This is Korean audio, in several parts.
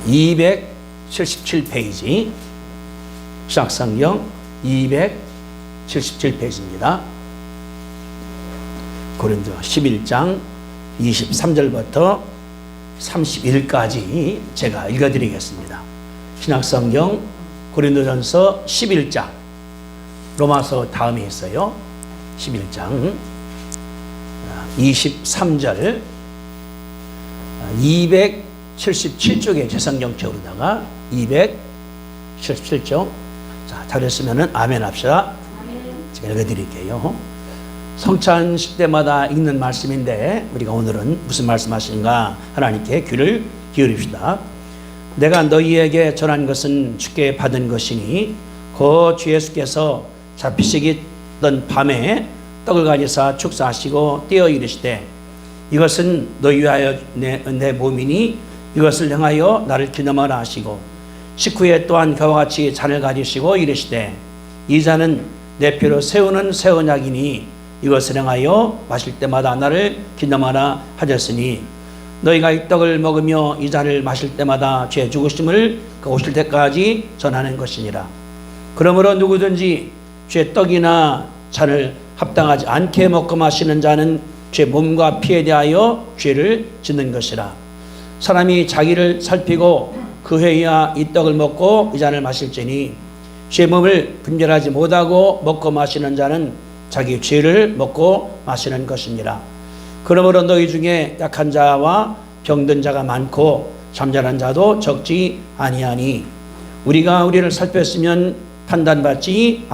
277페이지, 신약성경 277페이지입니다. 고린도 11장 23절부터 31까지 제가 읽어드리겠습니다. 신약성경 고린도전서 11장, 로마서 다음에 있어요. 11장 23절, 277쪽에 제 성경책으로다가 277쪽. 자, 잘했으면 아멘 합시다. 제가 읽어드릴게요. 성찬식 때마다 읽는 말씀인데 우리가 오늘은 무슨 말씀하시는가 하나님께 귀를 기울입시다. 내가 너희에게 전한 것은 주께 받은 것이니 그 주 예수께서 잡히시던 밤에 떡을 가지사 축사하시고 떼어 이르시되 이것은 너희 위하여 내 몸이니 이것을 행하여 나를 기념하라 하시고 식후에 또한 그와 같이 잔을 가지시고 이르시되 이 잔은 내 피로 세우는 새 언약이니 이것을 행하여 마실 때마다 나를 기념하라 하셨으니 너희가 이 떡을 먹으며 이 잔을 마실 때마다 죄 죽으심을 그 오실 때까지 전하는 것이니라. 그러므로 누구든지 죄 떡이나 잔을 합당하지 않게 먹고 마시는 자는 죄 몸과 피에 대하여 죄를 짓는 것이라. 사람이 자기를 살피고 그 해야 이 떡을 먹고 이 잔을 마실지니 죄 몸을 분별하지 못하고 먹고 마시는 자는 자기 죄를 먹고 마시는 것이니라. 그러므로 너희 중에 약한 자와 병든 자가 많고 잠자는 자도 적지 아니하니 우리가 우리를 살폈으면 판단받지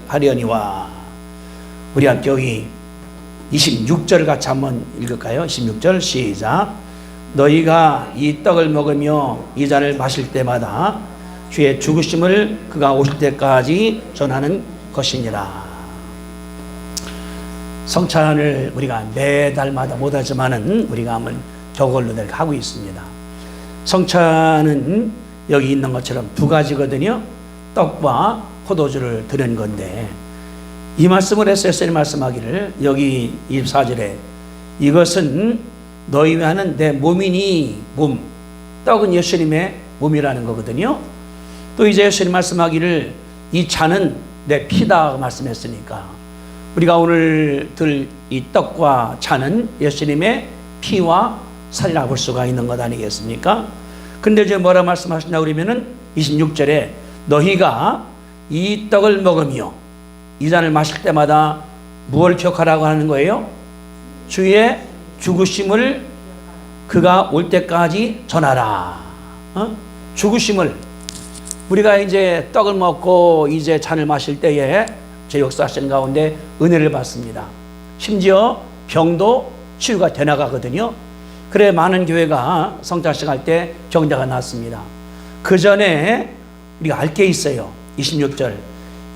아니하려니와. 우리 함께 여기 26절 같이 한번 읽을까요? 26절 시작. 너희가 이 떡을 먹으며 이 잔을 마실 때마다 주의 죽으심을 그가 오실 때까지 전하는 것이니라. 성찬을 우리가 매달마다 못하지만은 우리가 한번 저걸로 하고 있습니다. 성찬은 여기 있는 것처럼 두 가지거든요. 떡과 포도주를 드린 건데 이 말씀을 해서 예수님 말씀하기를 여기 24절에 이것은 너희 위하는 내 몸이니 몸, 떡은 예수님의 몸이라는 거거든요. 또 이제 예수님 말씀하기를 이 잔은 내 피다 말씀했으니까 우리가 오늘 들 이 떡과 잔은 예수님의 피와 살이라 볼 수가 있는 것 아니겠습니까? 근데 이제 뭐라 말씀하시냐 그러면은 26절에 너희가 이 떡을 먹으며 이 잔을 마실 때마다 무엇을 기억하라고 하는 거예요? 주의 죽으심을 그가 올 때까지 전하라. 죽으심을 우리가 이제 떡을 먹고 이제 잔을 마실 때에 제 역사하시는 가운데 은혜를 받습니다. 심지어 병도 치유가 되나가거든요. 그래 많은 교회가 성찬식 할 때 경자가 났습니다. 그 전에 우리가 알 게 있어요. 26절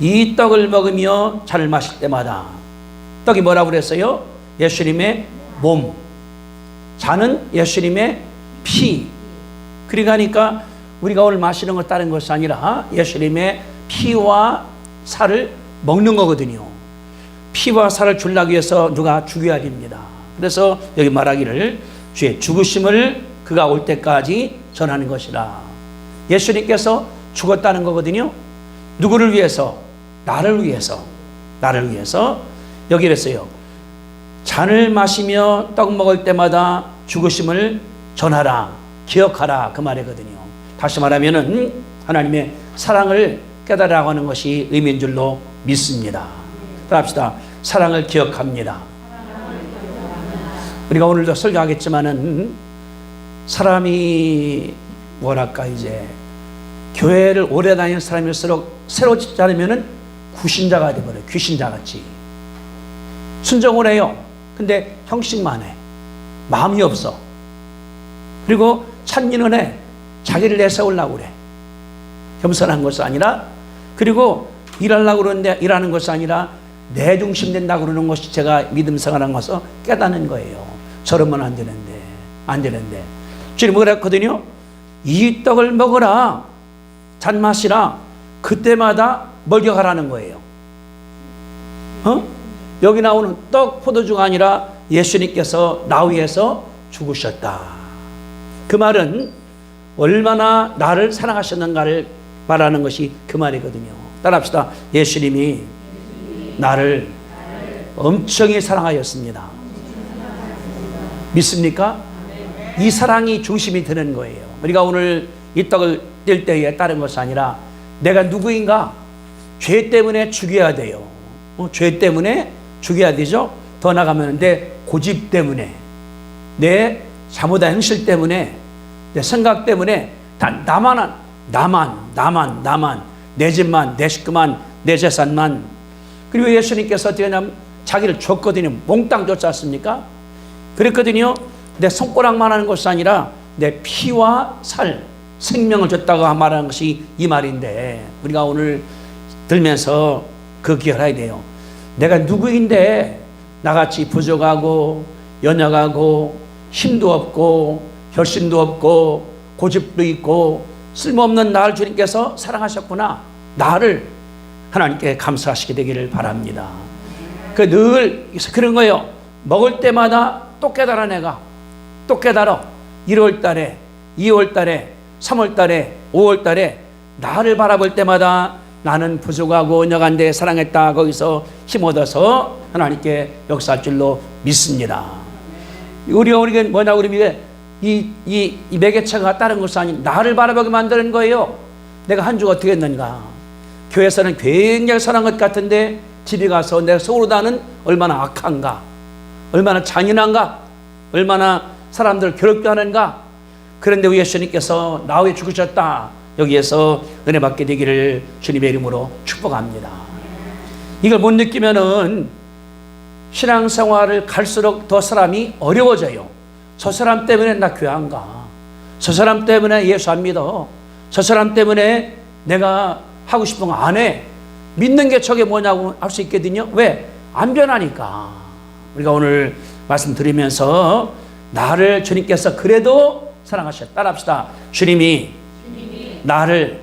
이 떡을 먹으며 잔을 마실 때마다 떡이 뭐라고 그랬어요? 예수님의 몸, 잔은 예수님의 피. 그러니까 우리가 오늘 마시는 것 다른 것이 아니라 예수님의 피와 살을 먹는 거거든요. 피와 살을 주려고 위해서 누가 죽여야 됩니다. 그래서 여기 말하기를 주의 죽으심을 그가 올 때까지 전하는 것이라. 예수님께서 죽었다는 거거든요. 누구를 위해서? 나를 위해서. 나를 위해서. 여기 이랬어요. 잔을 마시며 떡 먹을 때마다 죽으심을 전하라, 기억하라, 그 말이거든요. 다시 말하면은 하나님의 사랑을 깨달으라고 하는 것이 의미인 줄로 믿습니다. 따라합시다. 사랑을 기억합니다. 우리가 오늘도 설교하겠지만은 사람이 뭐랄까 이제 교회를 오래 다니는 사람일수록 새로 짓지 않으면은 구신자가 되버려요. 귀신자같이 순종을 해요. 근데 형식만 해. 마음이 없어. 그리고 찬미는 해. 자기를 내세우려고 그래. 겸손한 것이 아니라, 그리고 일하려고 그러는데 일하는 것이 아니라 내 중심 된다고 그러는 것이 제가 믿음 생활한 것을 깨닫는 거예요. 저러면 안 되는데, 안 되는데. 주님 뭐라 했거든요? 이 떡을 먹어라, 잔 마시라. 그때마다 뭘 기억하라는 거예요. 여기 나오는 떡, 포도주가 아니라 예수님께서 나 위해서 죽으셨다. 그 말은 얼마나 나를 사랑하셨는가를 말하는 것이 그 말이거든요. 따라합시다. 예수님이 나를 엄청히 사랑하였습니다. 믿습니까? 이 사랑이 중심이 되는 거예요. 우리가 오늘 이 떡을 뗄 때에 다른 것이 아니라 내가 누구인가? 죄 때문에 죽여야 돼요. 죄 때문에 죽여야 되죠. 더 나가면 내 고집 때문에, 내 잘못한 행실 때문에, 내 생각 때문에 다 나만, 내 집만, 내 식구만, 내 재산만. 그리고 예수님께서 어떻게 하냐면 자기를 줬거든요. 몽땅 줬지 않습니까? 그랬거든요. 내 손가락만 하는 것이 아니라 내 피와 살, 생명을 줬다고 말하는 것이 이 말인데, 우리가 오늘 들면서 그 기억을 해야 돼요. 내가 누구인데 나같이 부족하고 연약하고 힘도 없고 결심도 없고 고집도 있고 쓸모없는 나를 주님께서 사랑하셨구나. 나를 하나님께 감사하시게 되기를 바랍니다. 늘 그런 거예요. 먹을 때마다 또 깨달아. 내가 또 깨달아. 1월 달에 2월 달에 3월 달에 5월 달에 나를 바라볼 때마다 나는 부족하고 연약한데 사랑했다. 거기서 힘 얻어서 하나님께 역사할 줄로 믿습니다. 우리가 뭐냐고 그러면 이 매개체가 다른 것이 아닌 나를 바라보게 만드는 거예요. 내가 한 주가 어떻게 했는가. 교회에서는 굉장히 선한 것 같은데 집에 가서 내가 속으로 나는 얼마나 악한가, 얼마나 잔인한가, 얼마나 사람들을 괴롭게 하는가. 그런데 예수님께서 나 위해 죽으셨다. 여기에서 은혜 받게 되기를 주님의 이름으로 축복합니다. 이걸 못 느끼면은 신앙생활을 갈수록 더 사람이 어려워져요. 저 사람 때문에 나 교회 안 가. 저 사람 때문에 예수 안 믿어. 저 사람 때문에 내가 하고 싶은 거 안 해. 믿는 게 저게 뭐냐고 할 수 있거든요. 왜? 안 변하니까. 우리가 오늘 말씀드리면서 나를 주님께서 그래도 사랑하셨다. 따라합시다. 주님이 나를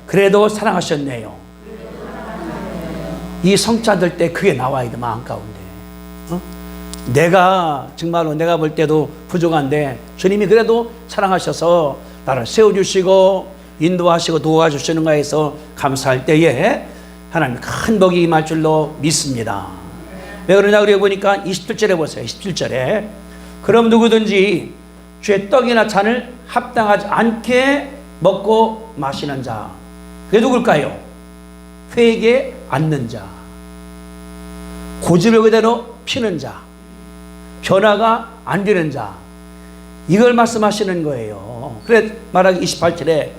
그래도 사랑하셨네요. 이 성자들 때 그게 나와야 돼. 마음 가운데. 내가 정말로 내가 볼 때도 부족한데 주님이 그래도 사랑하셔서 나를 세워주시고 인도하시고 도와주시는 거에서 감사할 때에 하나님 큰 복이 임할 줄로 믿습니다. 왜 그러냐 그래 보니까 27절에 보세요. 27절에 그럼 누구든지 주의 떡이나 잔을 합당하지 않게 먹고 마시는 자, 그게 누굴까요? 회개에 앉는 자, 고집을 그대로 피는 자, 변화가 안 되는 자, 이걸 말씀하시는 거예요. 그래 말하기 28절에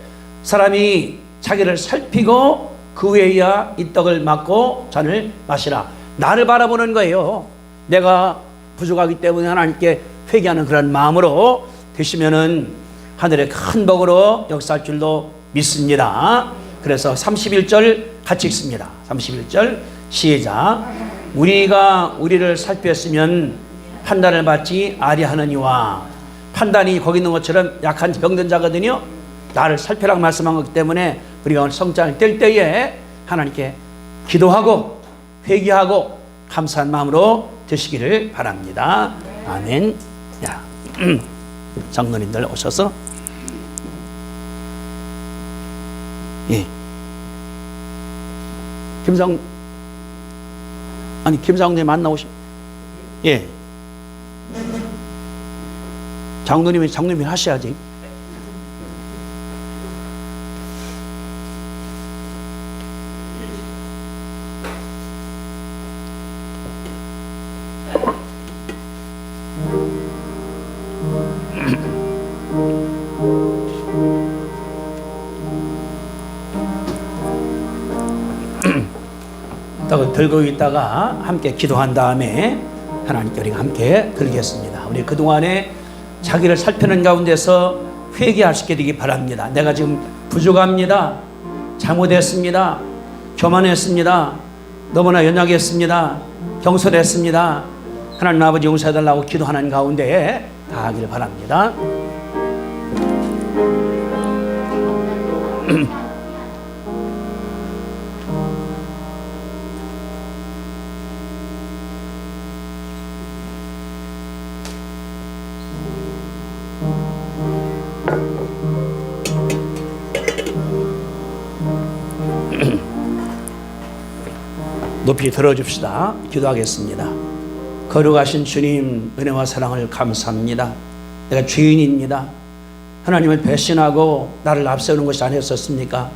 사람이 자기를 살피고 그 후에야 이 떡을 먹고 잔을 마시라. 나를 바라보는 거예요. 내가 부족하기 때문에 하나님께 회개하는 그런 마음으로 되시면은 하늘의 큰 복으로 역사할 줄로 믿습니다. 그래서 31절 같이 읽습니다. 31절 시작. 우리가 우리를 살폈으면 판단을 받지 아니하느니와. 판단이 거기 있는 것처럼 약한 병든 자거든요. 나를 살펴라고 말씀한 거기 때문에 우리가 오늘 성장을 뗄 때에 하나님께 기도하고 회개하고 감사한 마음으로 드시기를 바랍니다. 아멘. 야, 장로님들 오셔서 예. 김장님 안 나오시? 예. 장로님이 하셔야지. 떡을 들고 있다가 함께 기도한 다음에 하나님께 우리가 함께 드리겠습니다. 우리 그동안에 자기를 살피는 가운데서 회개할 수 있게 되기 바랍니다. 내가 지금 부족합니다. 잘못했습니다. 교만했습니다. 너무나 연약했습니다. 경솔했습니다. 하나님 아버지 용서해달라고 기도하는 가운데 다 하기를 바랍니다. 높이 들어줍시다. 기도하겠습니다. 거룩하신 주님, 은혜와 사랑을 감사합니다. 내가 죄인입니다. 하나님을 배신하고 나를 앞세우는 것이 아니었었습니까?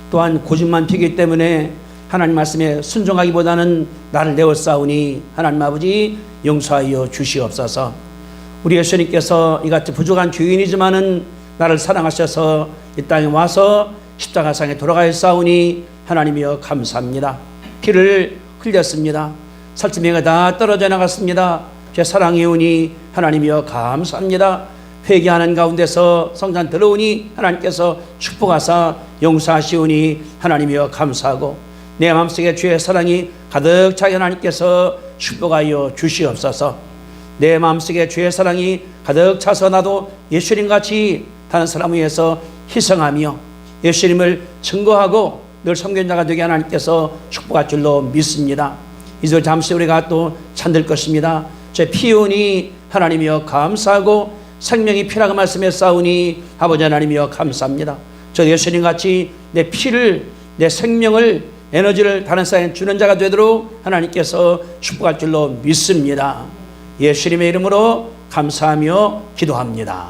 또한 고집만 피기 때문에 하나님 말씀에 순종하기보다는 나를 내어싸우니 하나님 아버지 용서하여 주시옵소서. 우리 예수님께서 이 같은 부족한 죄인이지만은 나를 사랑하셔서 이 땅에 와서 십자가상에 돌아가셨사오니 하나님이여 감사합니다. 피를 흘렸습니다. 살찌명이 다 떨어져 나갔습니다. 제 사랑해 오니 하나님이여 감사합니다. 회개하는 가운데서 성전 들어오니 하나님께서 축복하사 용서하시오니 하나님이여 감사하고 내 마음속에 주의 사랑이 가득 차게 하나님께서 축복하여 주시옵소서. 내 마음속에 주의 사랑이 가득 차서 나도 예수님같이 다른 사람 위해서 희생하며 예수님을 증거하고 늘 섬견자가 되게 하나님께서 축복할 줄로 믿습니다. 이제 잠시 우리가 또 잠들 것입니다. 제 피운이 하나님이여 감사하고 생명이 피라고 말씀했사오니 아버지 하나님이여 감사합니다. 저 예수님같이 내 피를 내 생명을 에너지를 다른 사람에 주는 자가 되도록 하나님께서 축복할 줄로 믿습니다. 예수님의 이름으로 감사하며 기도합니다.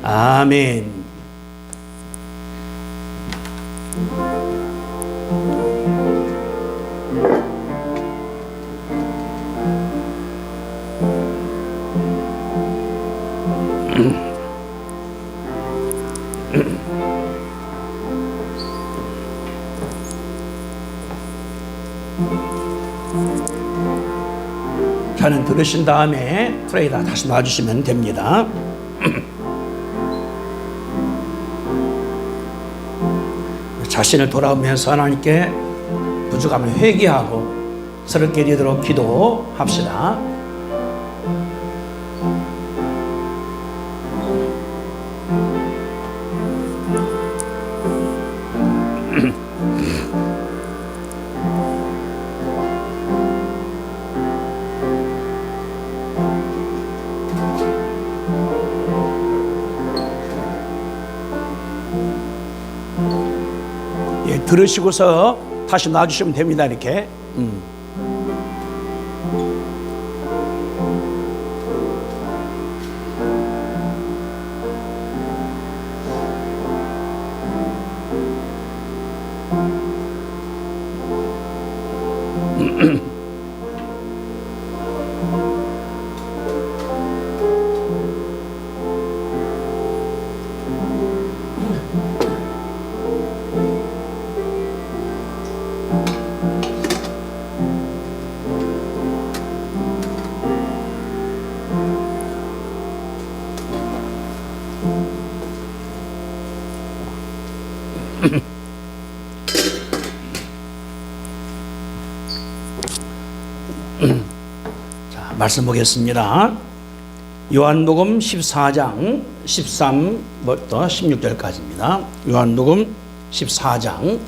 아멘. 저는 들으신 다음에 프레이다 다시 놔주시면 됩니다. 자신을 돌아오면서 하나님께 부족함을 회개하고 서럽게 되도록 기도합시다. 들으시고서 다시 놔주시면 됩니다. 이렇게. 자, 말씀 보겠습니다. 요한복음 14장 13부터 16절까지입니다. 요한복음 14장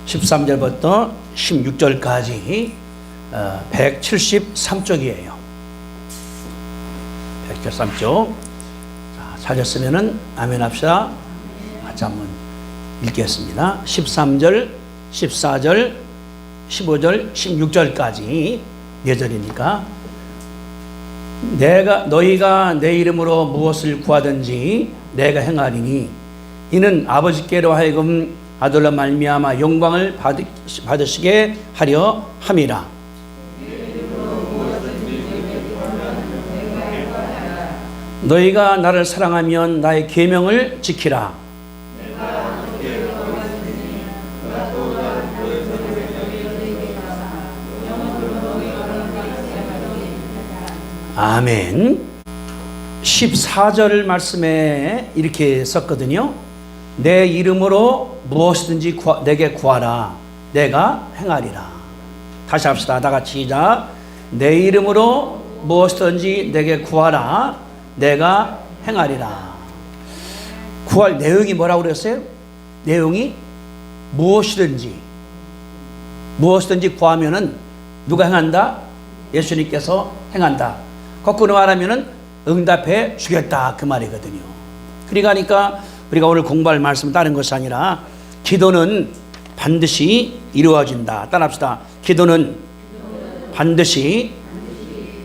13절부터 16절까지 173쪽이에요. 173쪽. 자, 찾았으면은 아멘 합시다. 같이 한번 읽겠습니다. 13절, 14절, 15절, 16절까지 4절이니까 너희가 내 이름으로 무엇을 구하든지 내가 행하리니 이는 아버지께로 하여금 아들로 말미암아 영광을 받으시게 하려 함이라. 너희가 나를 사랑하면 나의 계명을 지키라. 아멘. 14절 말씀에 이렇게 썼거든요. 내 이름으로 무엇이든지 내게 구하라. 내가 행하리라. 다시 합시다. 다 같이 시작. 내 이름으로 무엇이든지 내게 구하라. 내가 행하리라. 구할 내용이 뭐라고 그랬어요? 내용이 무엇이든지 구하면은 누가 행한다? 예수님께서 행한다. 거꾸로 말하면은 응답해 주겠다 그 말이거든요. 그러니까 우리가 오늘 공부할 말씀은 다른 것이 아니라 기도는 반드시 이루어진다. 따라합시다. 기도는 반드시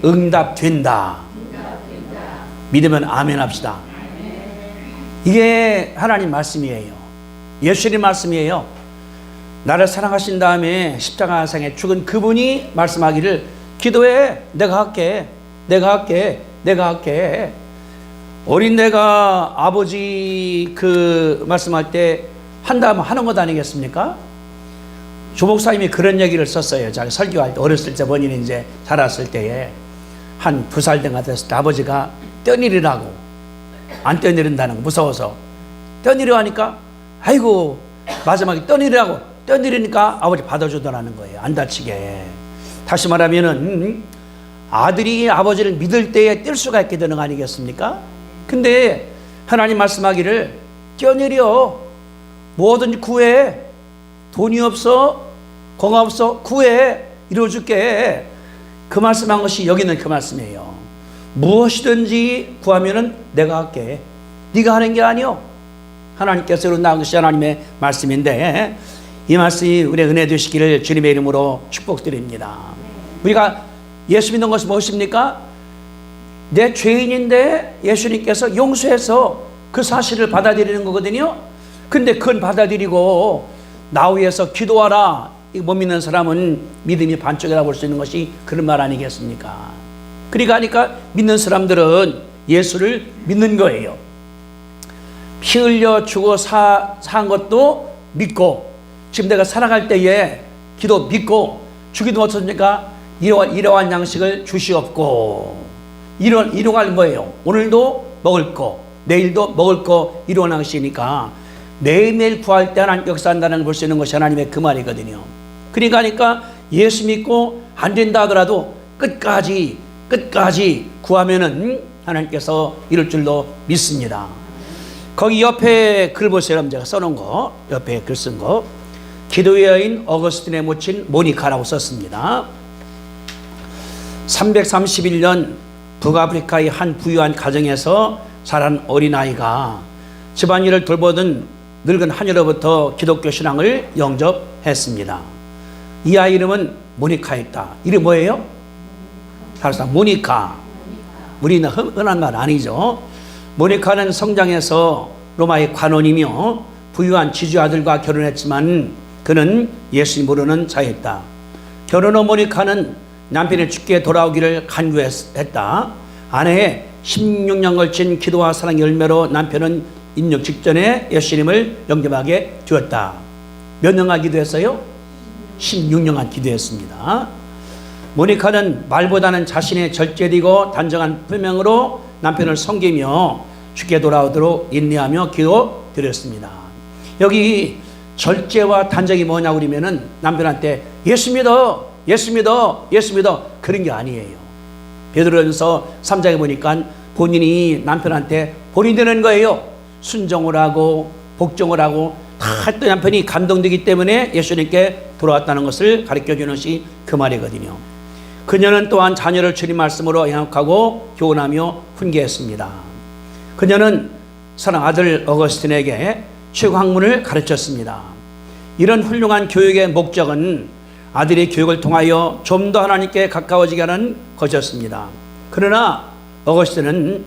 응답된다. 믿으면 아멘 합시다. 이게 하나님 말씀이에요. 예수님 말씀이에요. 나를 사랑하신 다음에 십자가상에 죽은 그분이 말씀하기를 기도해. 내가 할게. 내가 할게. 내가 할게. 어린 내가 아버지 그 말씀할 때 한다면 하는 것 아니겠습니까? 조목사님이 그런 얘기를 썼어요. 자기 설교할 때 어렸을 때 본인이 이제 자랐을 때에 한 2살 된 것 됐을 때 아버지가 떠내리라고 안 떠내린다는 거 무서워서 떠내려 하니까 아이고 마지막에 떠내리라고 떠내리니까 아버지 받아주더라는 거예요. 안 다치게. 다시 말하면은 아들이 아버지를 믿을 때에 뛸 수가 있게 되는 거 아니겠습니까? 근데 하나님 말씀하기를 뛰어내려 뭐든지 구해. 돈이 없어 건강 없어 구해 이루어줄게. 그 말씀한 것이 여기는 그 말씀이에요. 무엇이든지 구하면은 내가 할게. 네가 하는 게 아니오. 하나님께서 낳은 것이 하나님의 말씀인데 이 말씀이 우리의 은혜 되시기를 주님의 이름으로 축복드립니다. 우리가 예수 믿는 것이 무엇입니까? 내 죄인인데 예수님께서 용서해서 그 사실을 받아들이는 거거든요. 근데 그건 받아들이고 나 위해서 기도하라. 이거 못 믿는 사람은 믿음이 반쪽이라고 볼 수 있는 것이 그런 말 아니겠습니까? 그러니까 믿는 사람들은 예수를 믿는 거예요. 피 흘려 죽어 산 것도 믿고 지금 내가 살아갈 때에 기도 믿고 주기도 어떻습니까? 이러한 양식을 주시옵고 이러할 뭐예요? 오늘도 먹을 거 내일도 먹을 거 이러한 양식이니까 매일매일 구할 때 하나님 역사한다는 걸 볼 수 있는 것이 하나님의 그 말이거든요. 그러니까 예수 믿고 안 된다 하더라도 끝까지 구하면은 하나님께서 이룰 줄로 믿습니다. 거기 옆에 글 보세요. 제가 써놓은 거 옆에 글 쓴 거 기도의 여인 어거스틴의 모친 모니카라고 썼습니다. 331년 북아프리카의 한 부유한 가정에서 자란 어린아이가 집안일을 돌보던 늙은 하녀로부터 기독교 신앙을 영접했습니다. 이 아이 이름은 모니카였다. 이름이 뭐예요? 잘했다. 모니카. 우리는 흔한 말 아니죠. 모니카는 성장해서 로마의 관원이며 부유한 지주 아들과 결혼했지만 그는 예수님 모르는 자였다. 결혼 후 모니카는 남편의 죽게 돌아오기를 간구했다. 아내의 16년 걸친 기도와 사랑 열매로 남편은 입력 직전에 예수님을 영접하게 되었다. 몇 년간 기도했어요? 16년간 기도했습니다. 모니카는 말보다는 자신의 절제되고 단정한 표명으로 남편을 섬기며 죽게 돌아오도록 인내하며 기도드렸습니다. 여기 절제와 단정이 뭐냐고 그러면은 남편한테 예수 믿어 그런 게 아니에요. 베드로전서 3장에 보니까 본인이 남편한테 본인이 되는 거예요. 순종을 하고 복종을 하고 다 했던 남편이 감동되기 때문에 예수님께 돌아왔다는 것을 가르쳐주는 것이 그 말이거든요. 그녀는 또한 자녀를 주님 말씀으로 양육하고 교훈하며 훈계했습니다. 그녀는 사랑 아들 어거스틴에게 최고 학문을 가르쳤습니다. 이런 훌륭한 교육의 목적은 아들의 교육을 통하여 좀 더 하나님께 가까워지게 하는 것이었습니다. 그러나 어거스틴은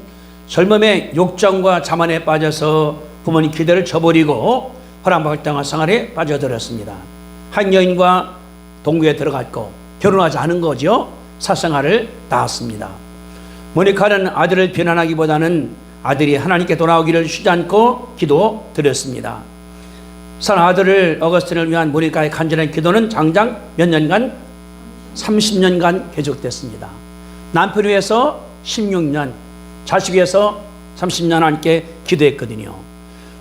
젊음의 욕정과 자만에 빠져서 부모님 기대를 저버리고 허랑방탕한 생활에 빠져들었습니다. 한 여인과 동거에 들어갔고 결혼하지 않은 거죠. 사생활을 낳았습니다. 모니카는 아들을 비난하기보다는 아들이 하나님께 돌아오기를 쉬지 않고 기도드렸습니다. 사랑 아들을 어거스틴을 위한 모니카의 간절한 기도는 장장 몇 년간? 30년간 계속됐습니다. 남편 위해서 16년, 자식 위해서 30년 함께 기도했거든요.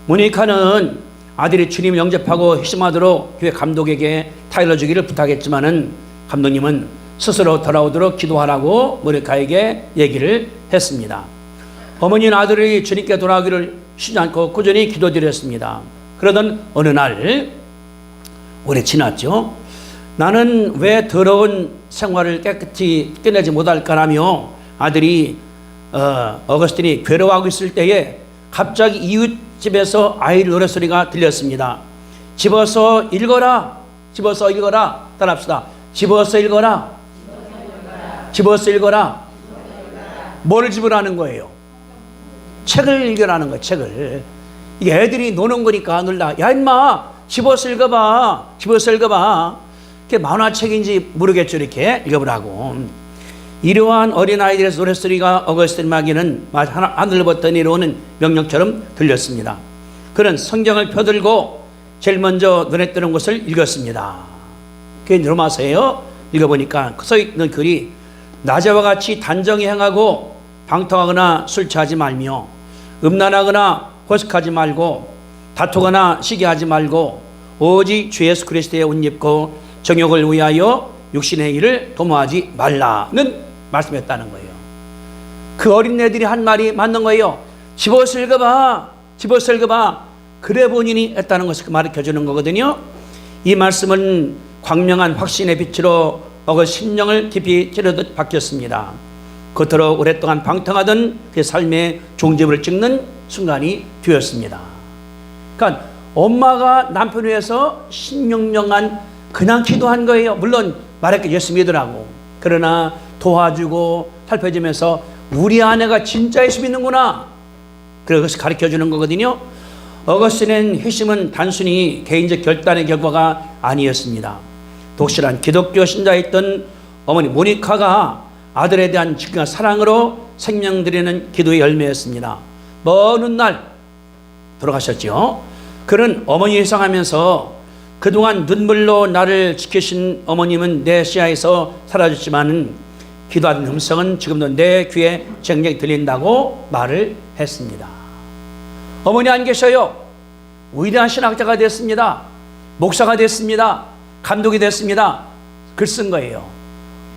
모니카는 아들이 주님을 영접하고 희심하도록 교회 감독에게 타일러 주기를 부탁했지만은 감독님은 스스로 돌아오도록 기도하라고 모니카에게 얘기를 했습니다. 어머니는 아들이 주님께 돌아오기를 쉬지 않고 꾸준히 기도드렸습니다. 그러던 어느 날 오래 지났죠. 나는 왜 더러운 생활을 깨끗이 끝내지 못할까라며 아들이 어거스틴이 괴로워하고 있을 때에 갑자기 이웃 집에서 아이 노랫소리가 들렸습니다. 집어서 읽어라. 집어서 읽어라. 따라합시다. 집어서 읽어라. 집어서 읽어라. 뭘 집으라는 거예요? 책을 읽으라는 거예요. 책을. 이게 애들이 노는 거니까 놀라. 야 임마 집어서 읽어봐. 집어서 읽어봐. 그게 만화책인지 모르겠죠. 이렇게 읽어보라고. 이러한 어린아이들의 노랫소리가 어거스틴 마귀는 하늘로부터 내려오는 명령처럼 들렸습니다. 그는 성경을 펴들고 제일 먼저 눈에 띄는 것을 읽었습니다. 그게 로마서예요. 읽어보니까 써있는 글이 낮에와 같이 단정히 행하고 방탕하거나 술 취하지 말며 음란하거나 호색하지 말고 다투거나 시기하지 말고 오직 주 예수 그리스도의 옷 입고 정욕을 위하여 육신의 일을 도모하지 말라는 말씀했다는 거예요. 그 어린애들이 한 말이 맞는 거예요. 집어서 읽어봐. 집어서 읽어봐. 그래 본인이 했다는 것을 가르쳐 주는 거거든요. 이 말씀은 광명한 확신의 빛으로 어거 심령을 깊이 찌르듯 바뀌었습니다. 그토록 오랫동안 방탕하던 그 삶의 종집을 찍는 순간이 되었습니다. 그러니까 엄마가 남편 위해서 16년간 그냥 기도한 거예요. 물론 말했겠죠. 예수 믿으라고. 그러나 도와주고 살펴주면서 우리 아내가 진짜 예수 믿는구나. 그것을 가르쳐 주는 거거든요. 어거스틴의 회심은 단순히 개인적 결단의 결과가 아니었습니다. 독실한 기독교 신자였던 어머니 모니카가 아들에 대한 지극한 사랑으로 생명 드리는 기도의 열매였습니다. 먼 훗날 돌아가셨죠. 그는 어머니 회상하면서 그동안 눈물로 나를 지키신 어머님은 내 시야에서 사라졌지만 기도하는 음성은 지금도 내 귀에 쟁쟁 들린다고 말을 했습니다. 어머니 안 계셔요. 위대한 신학자가 됐습니다. 목사가 됐습니다. 감독이 됐습니다. 글 쓴 거예요.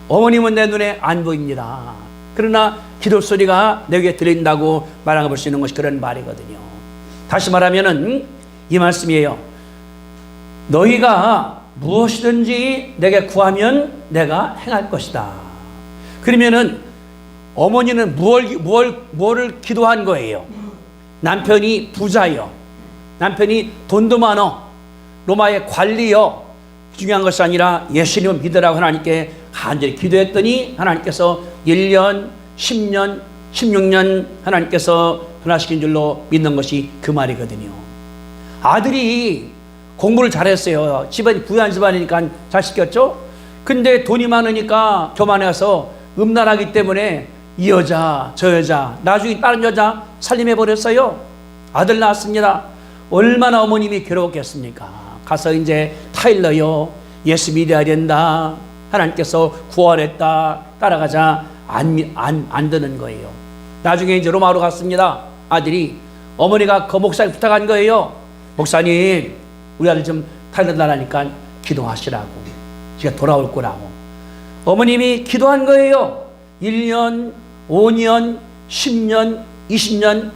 어머님은 내 눈에 안 보입니다. 그러나 기도 소리가 내 귀에 들린다고 말하고 수 있는 것이 그런 말이거든요. 다시 말하면은 이 말씀이에요. 너희가 무엇이든지 내게 구하면 내가 행할 것이다. 그러면은 어머니는 무엇을 기도한 거예요? 남편이 부자요. 남편이 돈도 많어. 로마의 관리요. 중요한 것이 아니라 예수님을 믿으라고 하나님께 간절히 기도했더니 하나님께서 1년, 10년, 16년 하나님께서 변화시킨 줄로 믿는 것이 그 말이거든요. 아들이 공부를 잘했어요. 집안이 부유한 집안이니까 잘 시켰죠. 근데 돈이 많으니까 교만해서 음란하기 때문에 이 여자 저 여자 나중에 다른 여자 살림해버렸어요. 아들 낳았습니다. 얼마나 어머님이 괴로웠겠습니까? 가서 이제 타일러요. 예수 믿어야 된다. 하나님께서 구원했다. 따라가자. 안 되는 거예요. 나중에 이제 로마로 갔습니다. 아들이 어머니가 그 목사님 부탁한 거예요. 목사님 우리 아들 좀 타일러 달라니까 기도하시라고. 제가 돌아올 거라고. 어머님이 기도한 거예요. 1년, 5년, 10년, 20년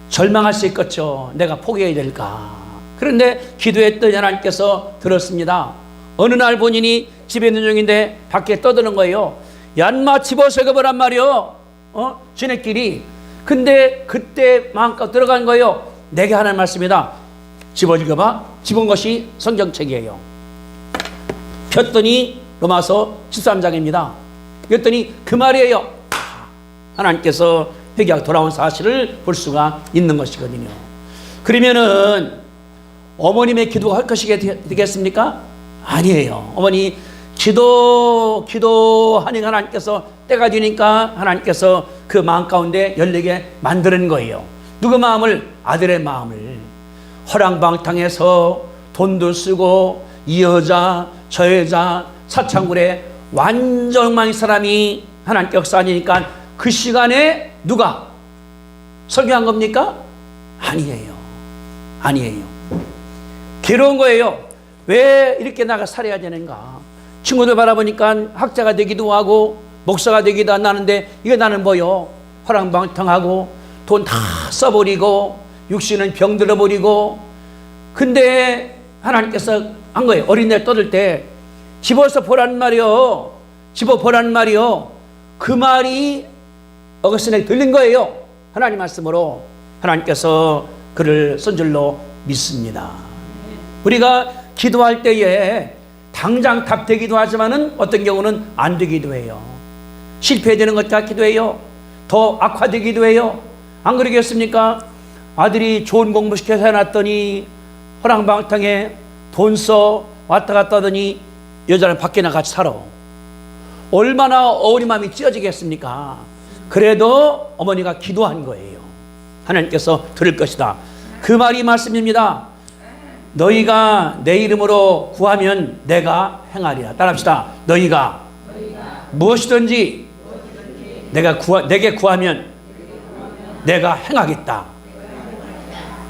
절망할 수 있겠죠. 내가 포기해야 될까. 그런데 기도했더니 하나님께서 들었습니다. 어느 날 본인이 집에 있는 중인데 밖에 떠드는 거예요. 얀마 집어서 읽어보란 말이요. 지네끼리. 근데 그때 마음껏 들어간 거예요. 내게 하는 말씀이다. 집어 읽어봐. 집은 것이 성경책이에요. 폈더니 로마서 13장입니다. 그랬더니 그 말이에요. 하나님께서 회개하고 돌아온 사실을 볼 수가 있는 것이거든요. 그러면은 어머님의 기도가 헛것이 되겠습니까? 아니에요. 어머니 기도하니 하나님께서 때가 되니까 하나님께서 그 마음 가운데 열리게 만드는 거예요. 누구 마음을? 아들의 마음을. 허랑방탕해서 돈도 쓰고 이 여자 저 여자 사창굴에 완전 엉망인 사람이 하나님께 역사하니까 그 시간에 누가 설교한 겁니까? 아니에요. 아니에요. 괴로운 거예요. 왜 이렇게 나가 살아야 되는가? 친구들 바라보니까 학자가 되기도 하고 목사가 되기도 하는데 이게 나는 뭐요? 허랑방탕하고 돈 다 써버리고 육신은 병들어버리고. 근데 하나님께서 한 거예요. 어린애 떠들 때 집어서 보란 말이요. 집어 보란 말이요. 그 말이 어거스틴에게 들린 거예요. 하나님 말씀으로. 하나님께서 글을 쓴 줄로 믿습니다. 우리가 기도할 때에 당장 답되기도 하지만은 어떤 경우는 안 되기도 해요. 실패되는 것 같기도 해요. 더 악화되기도 해요. 안 그러겠습니까? 아들이 좋은 공부 시켜서 해놨더니 허랑방탕에 돈 써 왔다 갔다 하더니 여자는 밖에 나가 같이 살아. 얼마나 어머니 마음이 찢어지겠습니까? 그래도 어머니가 기도한 거예요. 하나님께서 들을 것이다. 그 말이 말씀입니다. 너희가 내 이름으로 구하면 내가 행하리라. 따라합시다. 너희가 무엇이든지 내게 구하면 내가 행하겠다.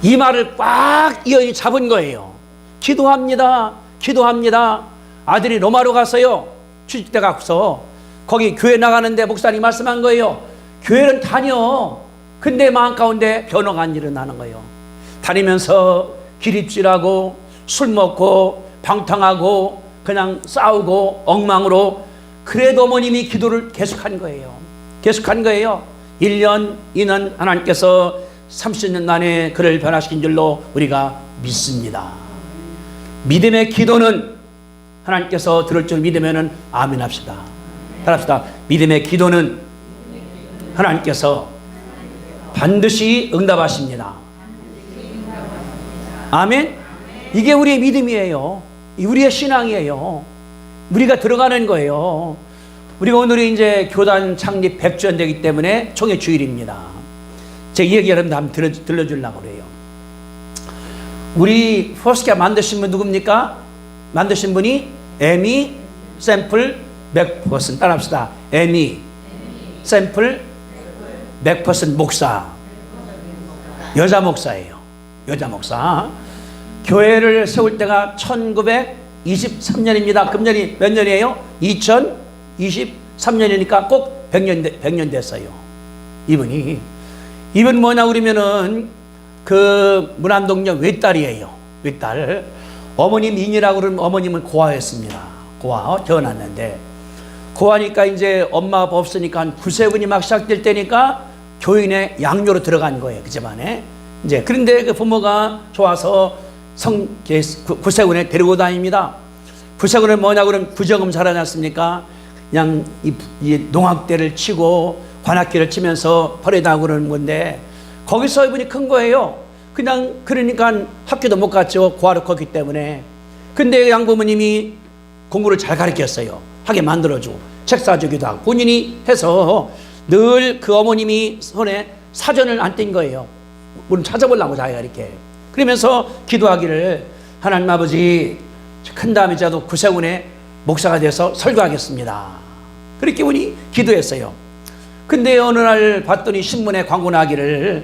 이 말을 꽉 이어이 잡은 거예요. 기도합니다. 기도합니다. 아들이 로마로 가서요. 취직대 가서 거기 교회 나가는데 목사님이 말씀한 거예요. 교회는 다녀. 근데 마음 가운데 변화가 안 일어나는 거예요. 다니면서 기립질하고 술 먹고 방탕하고 그냥 싸우고 엉망으로. 그래도 어머님이 기도를 계속한 거예요. 계속한 거예요. 1년, 2년 하나님께서 30년 만에 그를 변화시킨 줄로 우리가 믿습니다. 믿음의 기도는 하나님께서 들을 줄 믿으면 아멘 합시다. 따라합시다. 믿음의 기도는 하나님께서 반드시 응답하십니다. 아멘. 이게 우리의 믿음이에요. 우리의 신앙이에요. 우리가 들어가는 거예요. 우리가 오늘이 이제 교단 창립 100주년 되기 때문에 총회 주일입니다. 제가 이 얘기 여러분들 한번 들려주려고 그래요. 우리 포스케 만드신 분 누굽니까? 만드신 분이 에미 샘플 맥퍼슨. 따라합시다. 에미 샘플 맥퍼슨 목사. 여자 목사예요. 여자 목사. 교회를 세울 때가 1923년입니다. 금년이 몇 년이에요? 2023년이니까 꼭 100년 됐어요. 이분 뭐냐 그러면은 그 문안동역 외딸이에요. 외딸. 어머님 인이라고 그러면 어머님은 고아였습니다. 고아 태어났는데 고아니까 이제 엄마 아빠 없으니까 9세군이 막 시작될 때니까 교인의 양료로 들어간 거예요. 그 집안에. 이제 그런데 그 부모가 좋아서 9세군에 데리고 다닙니다. 9세군은 뭐냐 그러면 구정음 잘하지 않습니까? 그냥 이 농악대를 치고 관악기를 치면서 버리다 그러는 건데 거기서 이분이 큰 거예요. 그냥 그러니까 학교도 못 갔죠. 고아로 컸기 때문에. 근데 양부모님이 공부를 잘 가르쳤어요. 하게 만들어주고 책 사주기도 하고 본인이 해서 늘 그 어머님이 손에 사전을 안 띈 거예요. 물론 찾아보려고 자기가 이렇게. 그러면서 기도하기를 하나님 아버지 큰 다음에 저도 구세군의 목사가 돼서 설교하겠습니다. 그렇게 분이 기도했어요. 근데 어느 날 봤더니 신문에 광고 나기를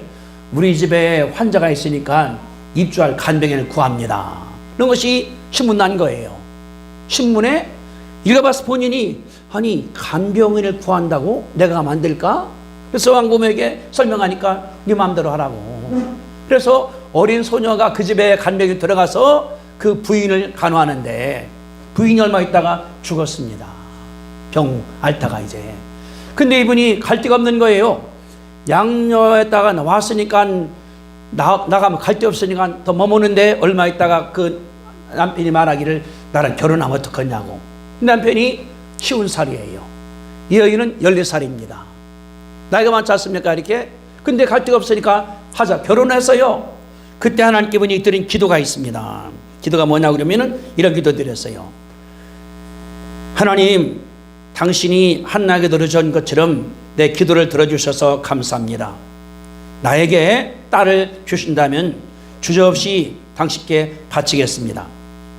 우리 집에 환자가 있으니까 입주할 간병인을 구합니다. 그런 것이 신문 난 거예요. 신문에 읽어봐서 본인이 아니 간병인을 구한다고 내가 만들까? 그래서 왕부모에게 설명하니까 네 마음대로 하라고. 그래서 어린 소녀가 그 집에 간병인 들어가서 그 부인을 간호하는데 부인이 얼마 있다가 죽었습니다. 병 앓다가 이제. 근데 이분이 갈 데가 없는 거예요. 양녀에다가 나왔으니까 나가면 갈 데 없으니까 더 머무는데 얼마 있다가 그 남편이 말하기를 나랑 결혼하면 어떡하냐고. 남편이 50살이에요. 이 여인은 14살입니다. 나이가 많지 않습니까 이렇게? 근데 갈 데가 없으니까 하자. 결혼했어요. 그때 하나님께 분이 드린 기도가 있습니다. 기도가 뭐냐 그러면은 이런 기도 드렸어요. 하나님, 당신이 한나에게 들어준 것처럼 내 기도를 들어주셔서 감사합니다. 나에게 딸을 주신다면 주저없이 당신께 바치겠습니다.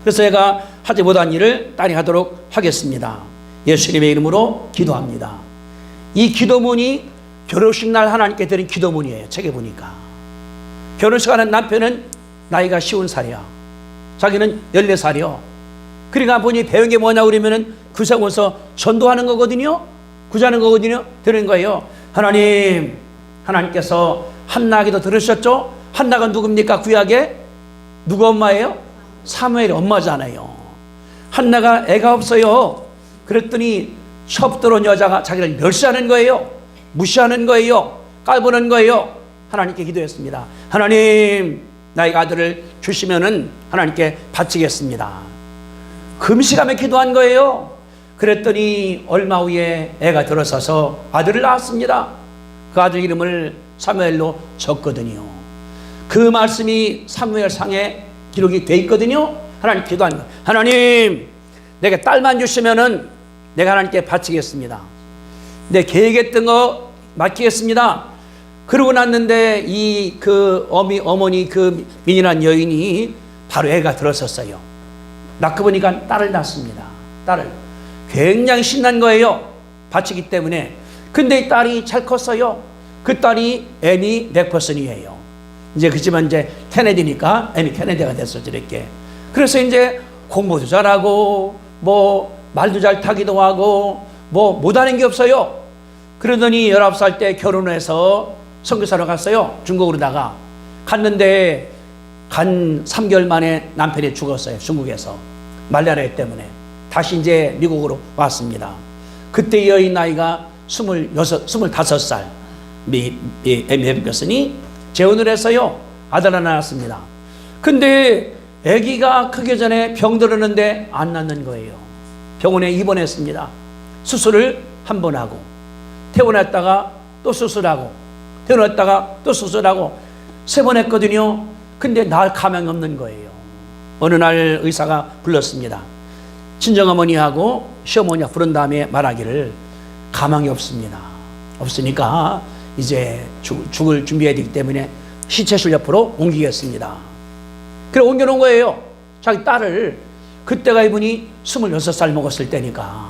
그래서 제가 하지 못한 일을 딸이 하도록 하겠습니다. 예수님의 이름으로 기도합니다. 이 기도문이 결혼식 날 하나님께 드린 기도문이에요. 책에 보니까. 결혼식 하는 남편은 나이가 50살이야. 자기는 14살이요. 그러니까 보니 배운 게 뭐냐 그러면은 구세군에서 전도하는 거거든요. 구제하는 거거든요. 들은 거예요. 하나님, 하나님께서 한나 기도 들으셨죠? 한나가 누굽니까? 구약에? 누구 엄마예요? 사무엘의 엄마잖아요. 한나가 애가 없어요. 그랬더니 처음 들어온 여자가 자기를 멸시하는 거예요. 무시하는 거예요. 깔보는 거예요. 하나님께 기도했습니다. 하나님, 나의 아들을 주시면은 하나님께 바치겠습니다. 금식하며 기도한 거예요. 그랬더니 얼마 후에 애가 들어서서 아들을 낳았습니다. 그 아들 이름을 사무엘로 적거든요. 그 말씀이 사무엘상에 기록이 돼 있거든요. 하나님 기도한 거. 하나님, 내게 딸만 주시면은 내가 하나님께 바치겠습니다. 내 계획했던 거 맡기겠습니다. 그러고 났는데 어머니 그 민이란 여인이 바로 애가 들어섰어요. 낳고 보니까 딸을 낳습니다. 딸을. 굉장히 신난 거예요. 바치기 때문에. 근데 이 딸이 잘 컸어요. 그 딸이 애미 맥퍼슨이에요. 이제 그지만 이제 케네디니까 애미 케네디가 됐어, 저렇게. 그래서 이제 공부도 잘하고, 말도 잘 타기도 하고, 못하는 게 없어요. 그러더니 19살 때 결혼해서 선교사로 갔어요. 중국으로다가. 갔는데, 간 3개월 만에 남편이 죽었어요. 중국에서. 말라리아 때문에. 다시 이제 미국으로 왔습니다. 그때 여인 나이가 25살. 애미 맥퍼슨이 재혼을 했어요. 아들 하나 낳았습니다. 근데 아기가 크기 전에 병들었는데 안 낫는 거예요. 병원에 입원했습니다. 수술을 한 번 하고, 퇴원했다가 또 수술하고, 퇴원했다가 또 수술하고 3번 했거든요. 근데 날 가망이 없는 거예요. 어느 날 의사가 불렀습니다. 친정어머니하고 시어머니가 부른 다음에 말하기를 가망이 없습니다. 없으니까 이제 죽을 준비해야 되기 때문에 시체실 옆으로 옮기겠습니다. 그래 옮겨놓은 거예요. 자기 딸을. 그때가 이분이 26살 먹었을 때니까.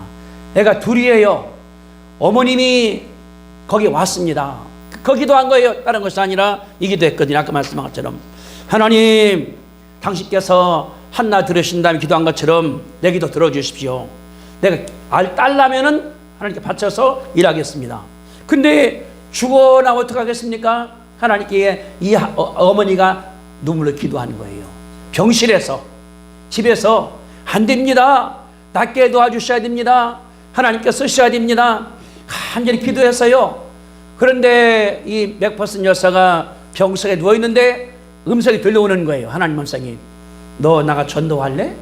애가 둘이에요. 어머님이 거기 왔습니다. 거기도 한 거예요. 다른 것이 아니라 이 기도했거든요. 아까 말씀한 것처럼. 하나님, 당신께서 한나 들으신 다음에 기도한 것처럼 내 기도 들어주십시오. 내가 딸 나면은 하나님께 바쳐서 일하겠습니다. 근데 죽어나 어떡하겠습니까? 하나님께 이 어머니가 눈물로 기도하는 거예요. 병실에서, 집에서 안 됩니다. 낫게 도와주셔야 됩니다. 하나님께 쓰셔야 됩니다. 간절히 기도했어요. 그런데 이 맥퍼슨 여사가 병석에 누워있는데 음성이 들려오는 거예요. 하나님 음성이. 너 나가 전도할래?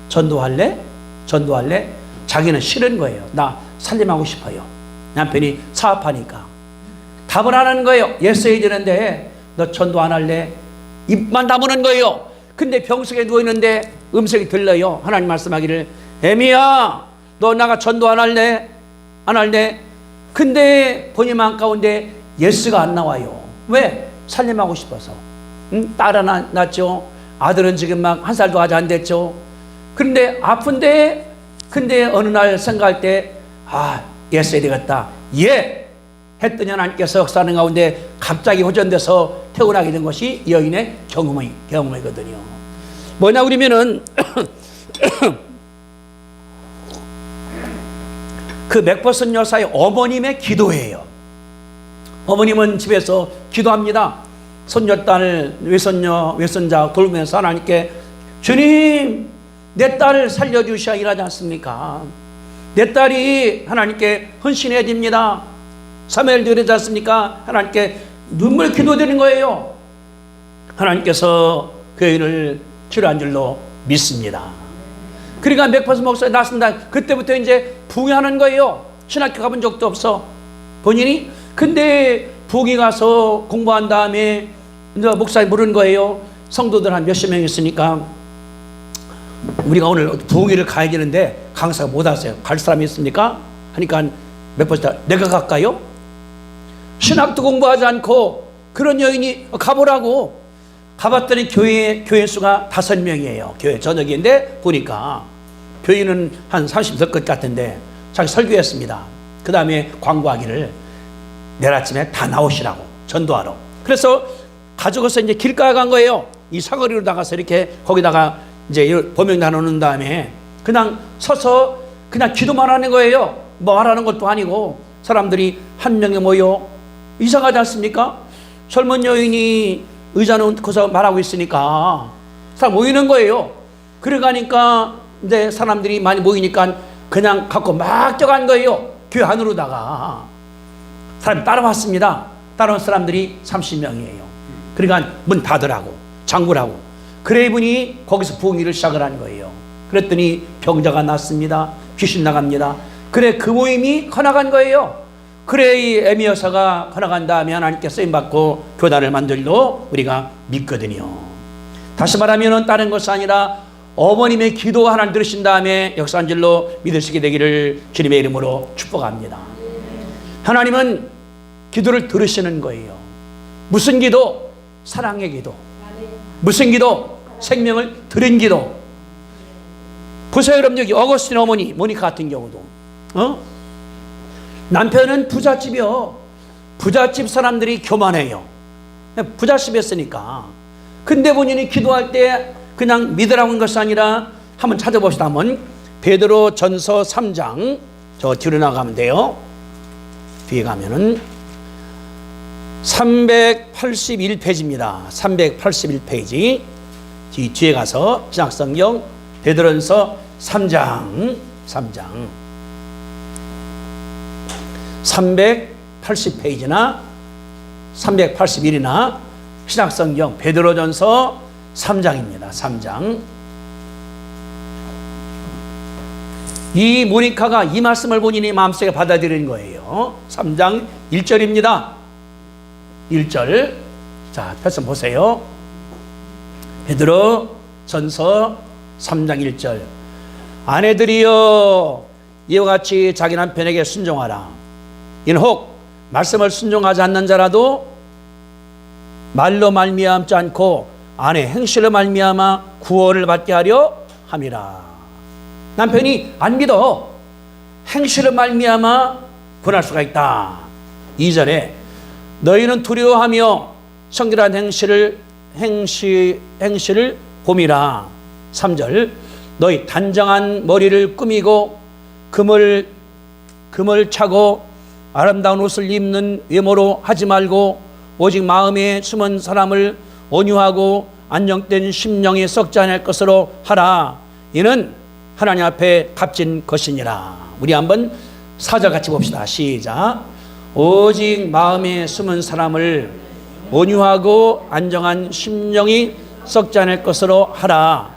전도할래? 전도할래? 자기는 싫은 거예요. 나 살림하고 싶어요. 남편이 사업하니까. 답을 안 하는 거예요. 예스 해야 되는데 너 전도 안 할래? 입만 다무는 거예요. 근데 병석에 누워있는데 음성이 들려요. 하나님 말씀하기를 애미야, 너 나가 전도 안 할래? 안 할래? 근데 본인 마음 가운데 예스가 안 나와요. 왜? 살림하고 싶어서. 딸 하나 낳았죠. 아들은 지금 막 1살도 아직 안 됐죠. 그런데 아픈데, 근데 어느 날 생각할 때 예스 해야 되겠다. 예! 했더니 하나님께서 역사하는 가운데 갑자기 호전돼서 태어나게 된 것이 여인의 경험이거든요. 뭐냐 그러면은 그 맥퍼슨 여사의 어머님의 기도예요. 어머님은 집에서 기도합니다. 손녀딸, 외손자 돌보면서 하나님께 주님, 내 딸을 살려주셔야 일하지 않습니까? 내 딸이 하나님께 헌신해야 됩니다. 사무엘도 그러지 않습니까? 하나님께 눈물 기도드리는 거예요. 하나님께서 그 여인을 치료한 줄로 믿습니다. 그러니까 맥퍼슨 목사가 낳습니다. 그때부터 이제 부흥하는 거예요. 신학교 가본 적도 없어. 본인이. 근데 부흥이 가서 공부한 다음에 목사님 물은 거예요. 성도들 한 몇십 명 있으니까 우리가 오늘 부흥회를 가야 되는데 강사가 못 왔어요. 갈 사람이 있습니까? 하니까 맥퍼슨 내가 갈까요? 신학도 공부하지 않고 그런 여인이 가보라고. 가봤더니 교회 수가 5명이에요. 교회 저녁인데 보니까 교인은 한 30몇 것 같은데 자기 설교했습니다. 그 다음에 광고하기를 내일 아침에 다 나오시라고 전도하러. 그래서 가지고서 이제 길가에 간 거예요. 이 사거리로 나가서 이렇게 거기다가 이제 범용 나누는 다음에 그냥 서서 그냥 기도만 하는 거예요. 뭐 하라는 것도 아니고 사람들이 한 명에 모여. 이상하지 않습니까? 젊은 여인이 의자 놓고서 말하고 있으니까 사람 모이는 거예요. 그래 가니까 이제 사람들이 많이 모이니까 그냥 갖고 막 뛰어간 거예요. 교회 안으로다가. 사람이 따라왔습니다. 따라온 사람들이 30명이에요. 그러니까 문 닫으라고, 장구라고. 그래 이분이 거기서 부흥 일을 시작을 한 거예요. 그랬더니 병자가 났습니다. 귀신 나갑니다. 그래 그 모임이 커나간 거예요. 그래 이 에미 여사가 커나간 다음에 하나님께 쓰임받고 교단을 만들도 우리가 믿거든요. 다시 말하면 다른 것이 아니라 어머님의 기도 하나님 들으신 다음에 역사한 줄로 믿으시게 되기를 주님의 이름으로 축복합니다. 하나님은 기도를 들으시는 거예요. 무슨 기도? 사랑의 기도. 무슨 기도? 생명을 드린 기도. 보세요 여러분, 여기 어거스틴 어머니 모니카 같은 경우도 남편은 부잣집이요. 부잣집 사람들이 교만해요. 부잣집이었으니까. 근데 본인이 기도할 때 그냥 믿으라고 한 것이 아니라 한번 찾아봅시다. 한번 베드로 전서 3장 저 뒤로 나가면 돼요. 뒤에 가면은 381페이지입니다. 381페이지 뒤에 가서 신약성경 베드로전서 3장 380페이지나 381이나 신약성경 베드로전서 3장입니다. 3장. 이 모니카가 이 말씀을 본인이 마음속에 받아들인 거예요. 3장 1절입니다. 1절. 자, 펴서 보세요. 베드로전서 3장 1절. 아내들이여 이와 같이 자기 남편에게 순종하라. 이는 혹 말씀을 순종하지 않는 자라도 말로 말미암지 않고 아내 행실로 말미암아 구원을 받게 하려 함이라. 남편이 안 믿어. 행실로 말미암아 구원할 수가 있다. 2절에 너희는 두려워하며 성결한 행실을 봄이라. 3절 너희 단정한 머리를 꾸미고 금을 차고 아름다운 옷을 입는 외모로 하지 말고 오직 마음에 숨은 사람을 온유하고 안정된 심령이 썩지 않을 것으로 하라. 이는 하나님 앞에 값진 것이니라. 우리 한번 4절 같이 봅시다. 시작. 오직 마음에 숨은 사람을 온유하고 안정한 심령이 썩지 않을 것으로 하라.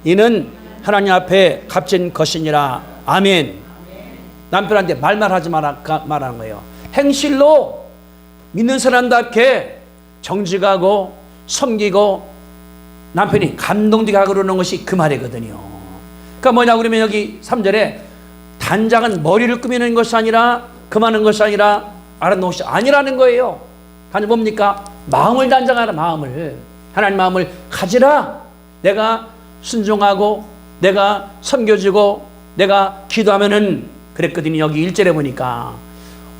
이는 하나님 앞에 값진 것이니라. 아멘. 남편한테 말만 하지 말라는 거예요. 행실로 믿는 사람답게 정직하고 섬기고 남편이 감동되게 하고 그러는 것이 그 말이거든요. 그러니까 뭐냐 그러면 여기 3절에 단장은 머리를 꾸미는 것이 아니라 금하는 것이 아니라 아름다운 것이 아니라는 거예요. 단장 뭡니까? 마음을 단장하라. 마음을. 하나님 마음을 가지라. 내가 순종하고 내가 섬겨주고 내가 기도하면은 그랬거든요. 여기 1절에 보니까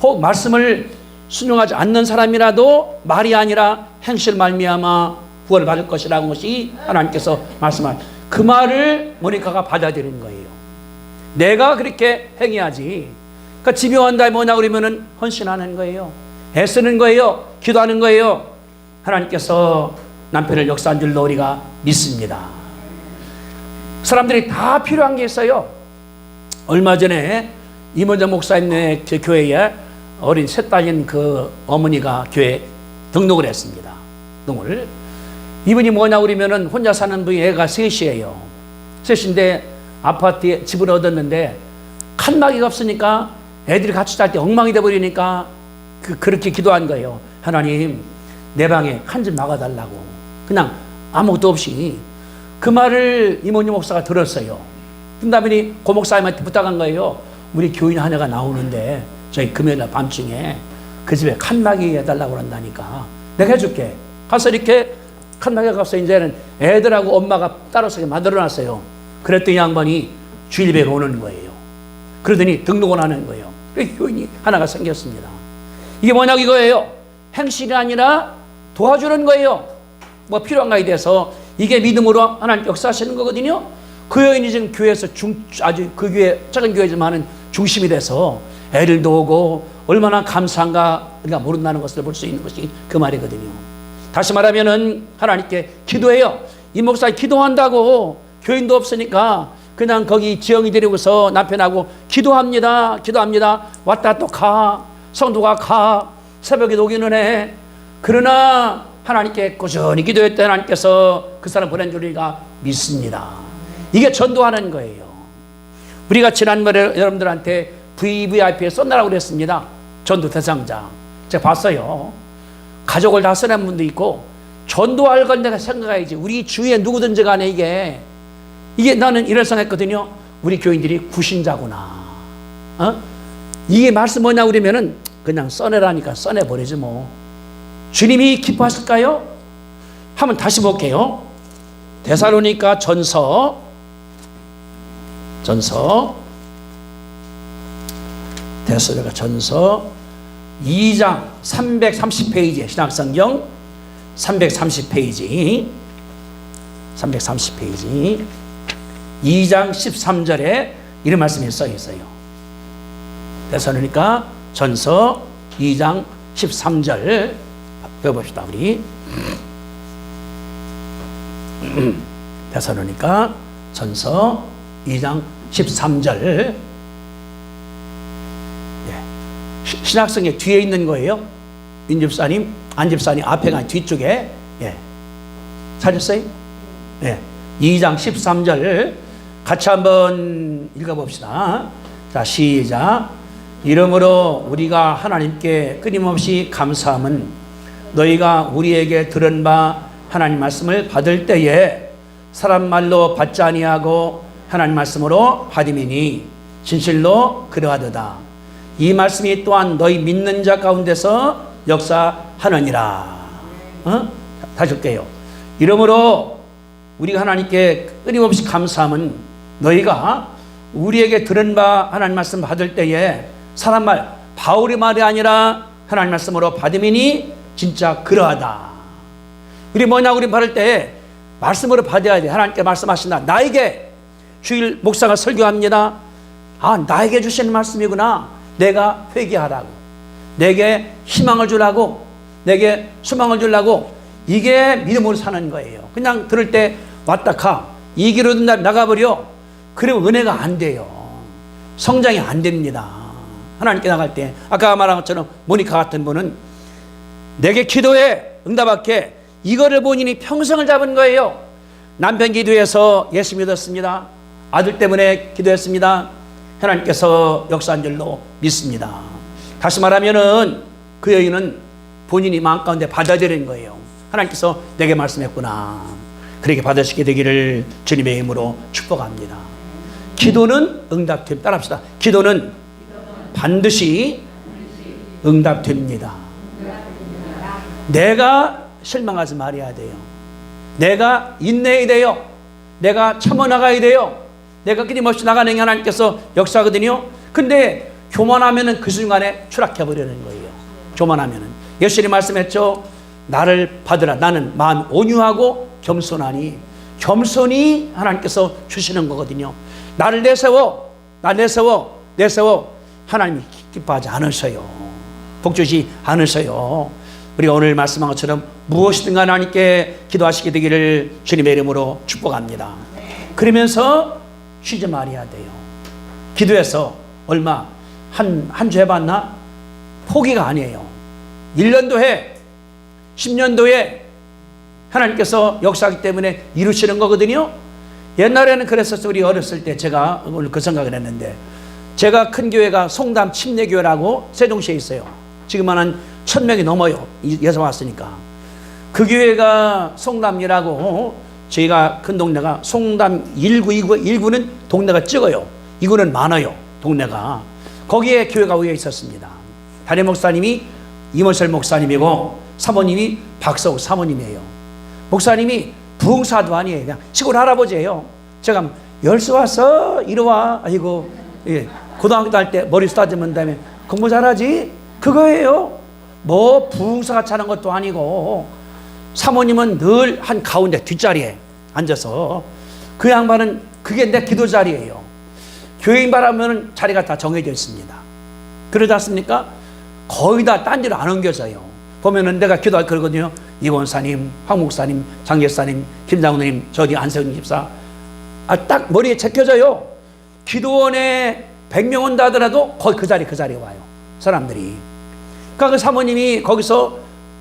혹 말씀을 순종하지 않는 사람이라도 말이 아니라 행실 말미암아 구원을 받을 것이라는 것이 하나님께서 말씀한 그 말을 모니카가 받아들인 거예요. 내가 그렇게 행해야지. 그러니까 집요한다 뭐냐 그러면은 헌신하는 거예요. 애쓰는 거예요. 기도하는 거예요. 하나님께서 남편을 역사한 줄로 우리가 믿습니다. 사람들이 다 필요한 게 있어요. 얼마 전에 이문정 목사님의 교회에 어린 셋 딸인 그 어머니가 교회에 등록을 했습니다. 등록을. 이분이 뭐냐 그러면은 혼자 사는 분이 애가 셋이에요. 셋인데 아파트에 집을 얻었는데 칸막이가 없으니까 애들이 같이 잘 때 엉망이 돼버리니까 그렇게 기도한 거예요. 하나님 내 방에 칸 좀 막아달라고. 그냥 아무것도 없이. 그 말을 이모님 목사가 들었어요. 그 다음에 고 목사님한테 부탁한 거예요. 우리 교인 하나가 나오는데 저희 금요일 밤중에 그 집에 칸막이 해달라고 한다니까 내가 해줄게. 가서 이렇게 칸막이 가서 이제는 애들하고 엄마가 따로서 만들어놨어요. 그랬더니 양반이 주일배로 오는 거예요. 그러더니 등록을 하는 거예요. 그래서 교인이 하나가 생겼습니다. 이게 뭐냐고 이거예요. 행실이 아니라 도와주는 거예요. 뭐 필요한가에 대해서 이게 믿음으로 하나님 역사하시는 거거든요. 그 여인이 지금 교회에서 아주 그 교회 작은 교회지만은 중심이 돼서 애들도 오고 얼마나 감사한가 우리가 모른다는 것을 볼 수 있는 것이 그 말이거든요. 다시 말하면은 하나님께 기도해요. 이 목사 기도한다고 교인도 없으니까 그냥 거기 지영이 데리고서 남편하고 기도합니다. 왔다 또 가. 성도가 가. 새벽에 오기는 해. 그러나 하나님께 꾸준히 기도했던 하나님께서 그 사람 보낸 줄 우리가 믿습니다. 이게 전도하는 거예요. 우리가 지난번에 여러분들한테 VVIP에 쏜다라고 그랬습니다. 전도 대상자. 제가 봤어요. 가족을 다 쓰는 분도 있고, 전도할 건 내가 생각해야지. 우리 주위에 누구든지 간에 이게 나는 이런 생각했거든요. 우리 교인들이 구신자구나. 이게 말씀 뭐냐 그러면은 그냥 써내라니까 써내버리지 뭐. 주님이 기뻐하실까요? 한번 다시 볼게요. 데살로니가 전서 2장 330페이지에 신약성경 330페이지 2장 13절에 이런 말씀이 써 있어요. 데살로니가 전서 2장 13절 배워봅시다. 우리 데살로니가 전서 2장 13절. 신학성의 뒤에 있는 거예요. 민집사님, 안집사님 앞에가 뒤쪽에. 찾았어요? 2장 13절 같이 한번 읽어봅시다. 자, 시작. 이러므로 우리가 하나님께 끊임없이 감사함은 너희가 우리에게 들은 바 하나님 말씀을 받을 때에 사람 말로 받지 아니하고 하나님 말씀으로 받음이니 진실로 그러하도다. 이 말씀이 또한 너희 믿는 자 가운데서 역사하느니라. 다시 할게요. 이러므로 우리가 하나님께 끊임없이 감사함은 너희가 우리에게 들은 바 하나님 말씀 받을 때에 사람 말, 바울의 말이 아니라 하나님 말씀으로 받음이니 진짜 그러하다. 우리 뭐냐, 우리 받을 때 말씀으로 받아야 돼. 하나님께 말씀하신다. 나에게 주일 목사가 설교합니다. 아, 나에게 주시는 말씀이구나. 내가 회개하라고, 내게 희망을 주라고, 내게 소망을 주려고. 이게 믿음으로 사는 거예요. 그냥 들을 때 왔다 가, 이 길로 나가버려. 그러면 은혜가 안 돼요. 성장이 안 됩니다. 하나님께 나갈 때 아까 말한 것처럼 모니카 같은 분은 내게 기도해 응답할게, 이거를 본인이 평생을 잡은 거예요. 남편 기도해서 예수 믿었습니다. 아들 때문에 기도했습니다. 하나님께서 역사한 줄로 믿습니다. 다시 말하면은 그 여인은 본인이 마음 가운데 받아들인 거예요. 하나님께서 내게 말씀했구나. 그렇게 받으시게 되기를 주님의 이름으로 축복합니다. 기도는 응답됩니다. 따라합시다. 기도는 반드시 응답됩니다. 내가 실망하지 말아야 돼요. 내가 인내해야 돼요. 내가 참아 나가야 돼요. 내가 끊임없이 나가는 게 하나님께서 역사거든요. 근데 교만하면은 그 순간에 추락해버리는 거예요. 교만하면은. 예수님이 말씀했죠. 나를 받으라. 나는 마음 온유하고 겸손하니. 겸손히 하나님께서 주시는 거거든요. 나를 내세워 하나님이 기뻐하지 않으셔요. 복주시 않으셔요. 우리가 오늘 말씀한 것처럼 무엇이든 하나님께 기도하시게 되기를 주님의 이름으로 축복합니다. 그러면서 쉬지 말아야 돼요. 기도해서 얼마 한 주 해봤나? 포기가 아니에요. 1년도 해, 10년도 해. 하나님께서 역사하기 때문에 이루시는 거거든요. 옛날에는 그랬었어요. 우리 어렸을 때 제가 오늘 그 생각을 했는데, 제가 큰 교회가 송담 침례교회라고 세종시에 있어요. 지금은 한 1000명이 넘어요. 예서 왔으니까. 그 교회가 송담이라고, 저희가 큰 동네가 송담 1구, 1구는 동네가 적어요. 2구는 많아요. 동네가. 거기에 교회가 위에 있었습니다. 담임 목사님이 이모철 목사님이고 사모님이 박서욱 사모님이에요. 목사님이 부흥사도 아니에요. 그냥 시골 할아버지예요. 제가 열수 왔어? 이리 와. 아이고, 예. 고등학교 다닐 때 머리 쓰다듬은 다음에 공부 잘하지? 그거예요. 뭐 부흥사가 차는 것도 아니고. 사모님은 늘 한 가운데 뒷자리에 앉아서, 그 양반은 그게 내 기도 자리예요. 교회 임바라면 자리가 다 정해져 있습니다. 그러지 않습니까? 거의 다 딴 데로 안 옮겨져요. 보면은 내가 기도할 거거든요. 이원사님, 황 목사님, 장 예사님, 김장로님, 저기 안세훈 집사, 딱 머리에 제껴져요. 기도원에 100명 온다 하더라도 거의 그 자리에 와요. 사람들이. 그러니까 그 사모님이 거기서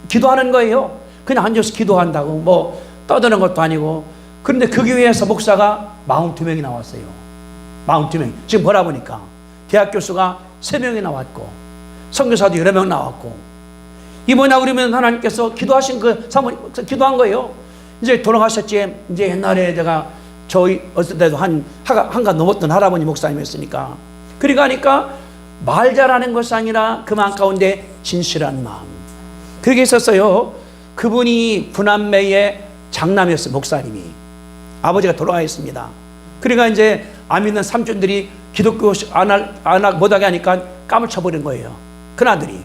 기도하는 거예요. 그냥 앉아서 기도한다고 뭐 떠드는 것도 아니고. 그런데 그 교회에서 목사가 42명이 나왔어요. 42명. 지금 보라 보니까 대학 교수가 3명이 나왔고 선교사도 여러 명 나왔고. 이 뭐냐 그러면 하나님께서 기도하신 그 사모님 기도한 거예요. 이제 돌아가셨지. 이제 옛날에 제가 저희 어릴 때도 한가 넘었던 할아버지 목사님이었으니까. 그러니까 말 잘하는 것이 아니라 그 마음 가운데 진실한 마음. 그게 있었어요. 그분이 부남매의 장남이었어요. 목사님이. 아버지가 돌아가셨습니다. 그러니까 이제 안 믿는 삼촌들이 기독교 못하게 하니까 깜을 쳐버린 거예요. 큰아들이.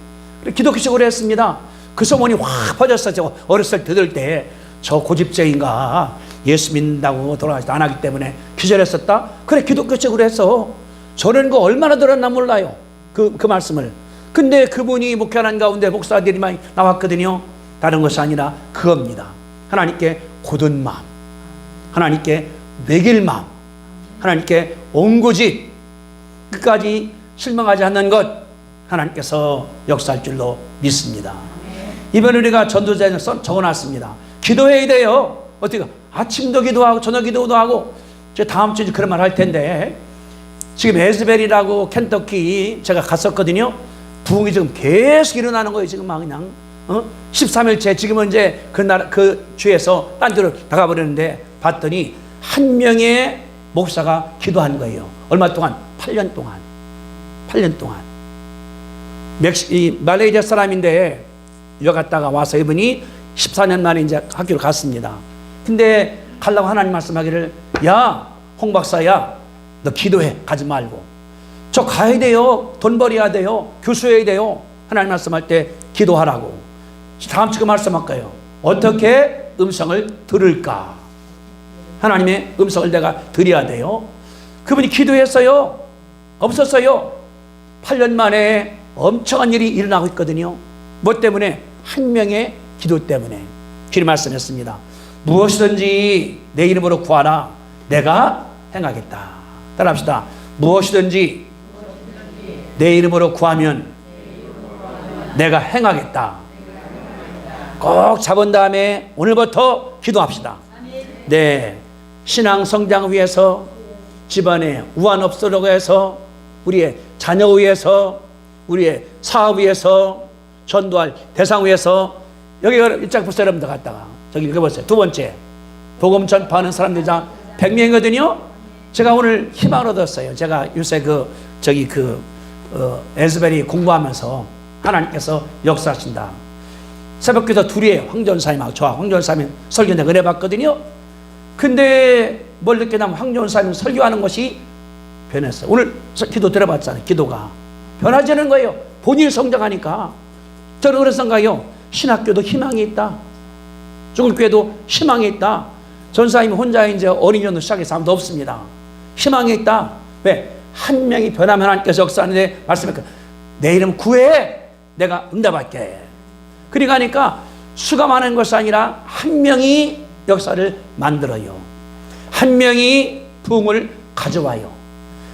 기독교식으로 했습니다. 그 소문이 확 퍼졌어요. 저 어렸을 때 들을 때 저 고집쟁이가 예수 믿는다고 돌아가지도 안 하기 때문에 기절했었다. 그래 기독교식으로 해서 저는 그 얼마나 들었나 몰라요. 그 말씀을. 근데 그분이 목회하는 가운데 목사들이 많이 나왔거든요. 다른 것이 아니라 그겁니다. 하나님께 곧은 마음, 하나님께 매길 마음, 하나님께 온고집, 끝까지 실망하지 않는 것, 하나님께서 역사할 줄로 믿습니다. 이번에 우리가 전도자에 적어놨습니다. 기도해야 돼요. 어떻게 아침도 기도하고 저녁 기도도 하고. 제가 다음 주에 그런 말 할 텐데, 지금 에즈벨이라고 켄터키 제가 갔었거든요. 부흥이 지금 계속 일어나는 거예요. 지금 막 그냥 13일째 지금은 이제 그 주에서 딴 데로 나가버렸는데 봤더니 한 명의 목사가 기도한 거예요. 얼마 동안? 8년 동안. 8년 동안. 말레이시아 사람인데 여기 갔다가 와서 이분이 14년 만에 이제 학교를 갔습니다. 근데 가려고 하나님 말씀하기를, 야, 홍 박사야, 너 기도해. 가지 말고. 저 가야 돼요. 돈 벌어야 돼요. 교수해야 돼요. 하나님 말씀할 때 기도하라고. 다음 주에 말씀할까요? 어떻게 음성을 들을까? 하나님의 음성을 내가 드려야 돼요. 그분이 기도했어요. 없었어요. 8년 만에 엄청난 일이 일어나고 있거든요. 뭐 때문에? 한 명의 기도 때문에. 주님 말씀했습니다. 무엇이든지 내 이름으로 구하라. 내가 행하겠다. 따라합시다. 무엇이든지 내 이름으로 구하면 내가 행하겠다. 꼭 잡은 다음에 오늘부터 기도합시다. 네, 신앙 성장 위해서, 집안에 우환 없도록 해서, 우리의 자녀 위해서, 우리의 사업 위해서, 전도할 대상 위해서. 여기 일장 보세요. 여러분들 갔다가 저기 읽어보세요. 두 번째, 복음 전파하는 사람들이 100명이거든요. 제가 오늘 희망을 얻었어요. 제가 요새 에즈벨이 공부하면서 하나님께서 역사하신다. 새벽기도 둘이에요. 황전사님하고 저와 황전사님 설교 내가 해봤거든요. 근데 뭘 느끼냐면 황전사님 설교하는 것이 변했어요. 오늘 기도 들어봤잖아요. 기도가 변화지는 거예요. 본인이 성장하니까. 저는 그래서 생각해요. 신학교도 희망이 있다. 죽을 교회도 희망이 있다. 전사님이 혼자 이제 어린이연도 시작해서 아무도 없습니다. 희망이 있다. 왜? 한 명이 변하면 하나님께서 역사하는데 말씀했고, 내 이름 구해. 내가 응답할게. 그러니까 수가 많은 것이 아니라 한 명이 역사를 만들어요. 한 명이 부흥을 가져와요.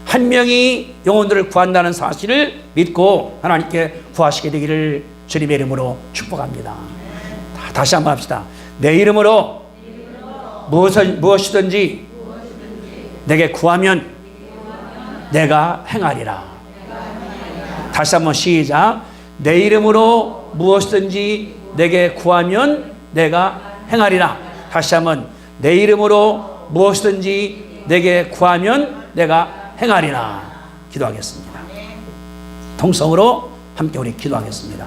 한 명이 영혼들을 구한다는 사실을 믿고 하나님께 구하시게 되기를 주님의 이름으로 축복합니다. 다시 한번 합시다. 내 이름으로 무엇이든지 내게 구하면 내가 행하리라. 다시 한번 시작. 내 이름으로 무엇이든지 내게 구하면 내가 행하리라. 다시 한번 내 이름으로 무엇이든지 내게 구하면 내가 행하리라. 기도하겠습니다. 통성으로 함께 우리 기도하겠습니다.